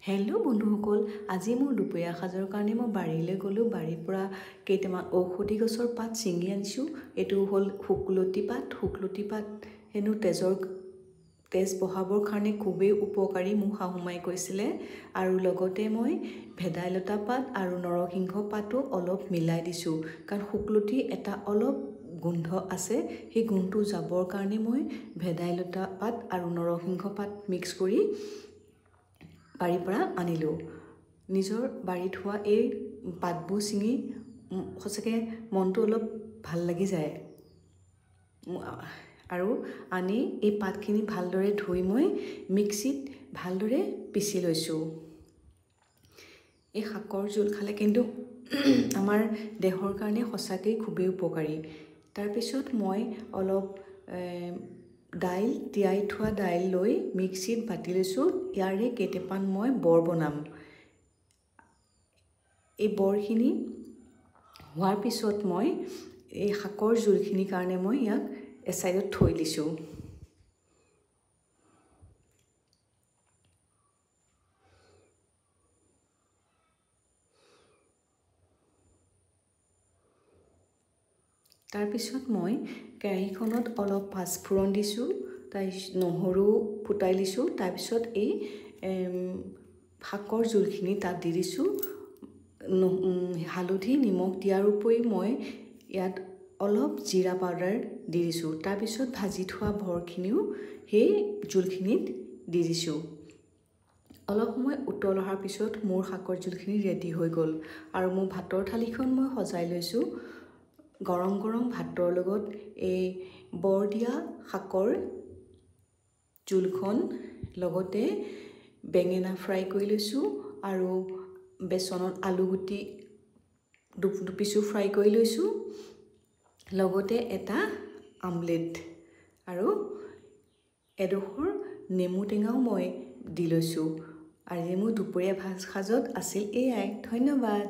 Hello' বন্ধুসকল, আজি মোৰ দুপৰীয়া সাজৰ কাৰণে মই বাৰীলৈ গ'লোঁ। বাৰীৰ পৰা কেইটামান ঔষধি গছৰ পাত ছিঙি আনিছোঁ। এইটো হ'ল শুকলতি পাত। শুকলতি পাত হেনো তেজ বঢ়াবৰ কাৰণে খুবেই উপকাৰী, মোক শাহুমাই কৈছিলে। আৰু লগতে মই ভেদাইলতা পাত আৰু নৰসিংহ পাতো অলপ মিলাই দিছোঁ, কাৰণ শুকলতি এটা অলপ গোন্ধ আছে। সেই গোন্ধটো যাবৰ কাৰণে মই ভেদাইলতা পাত আৰু নৰসিংহ পাত মিক্স কৰি বাৰীৰ পৰা আনিলোঁ। নিজৰ বাৰীত হোৱা এই পাতবোৰ ছিঙি সঁচাকৈ মনটো অলপ ভাল লাগি যায়। আৰু আনি এই পাতখিনি ভালদৰে ধুই মই মিক্সিত ভালদৰে পিচি লৈছোঁ। এই শাকৰ জোল খালে কিন্তু আমাৰ দেহৰ কাৰণে সঁচাকৈ খুবেই উপকাৰী। তাৰপিছত মই অলপ দাইল, তিয়াই থোৱা দাইল লৈ মিক্সিত বাটি লৈছোঁ। ইয়াৰে কেইটামান মই বৰ বনাম। এই বৰখিনি হোৱাৰ পিছত মই এই শাকৰ জোলখিনিৰ কাৰণে মই ইয়াক এছাইডত থৈ দিছোঁ। তাৰপিছত মই কেৰাহীখনত অলপ পাঁচফোৰণ দিছোঁ, নহৰু ফুটাই দিছোঁ। তাৰপিছত এই শাকৰ জোলখিনি তাত দি দিছোঁ। হালধি নিমখ দিয়াৰ উপৰি মই ইয়াত অলপ জিৰা পাউডাৰ দি দিছোঁ। তাৰপিছত ভাজি থোৱা বৰখিনিও সেই জোলখিনিত দি দিছোঁ। অলপ সময় উতল অহাৰ পিছত মোৰ শাকৰ জোলখিনি ৰেডি হৈ গ'ল। আৰু মোৰ ভাতৰ থালিখন মই সজাই লৈছোঁ। গৰম গৰম ভাতৰ লগত এই বৰ দিয়া শাকৰ জোলখন, লগতে বেঙেনা ফ্ৰাই কৰি লৈছোঁ আৰু বেচনত আলুগুটি দুপিচো ফ্ৰাই কৰি লৈছোঁ, লগতে এটা আমলেট আৰু এডোখৰ নেমু টেঙাও মই দি লৈছোঁ। আজি মোৰ দুপৰীয়া সাজত আছিল এয়াই। ধন্যবাদ।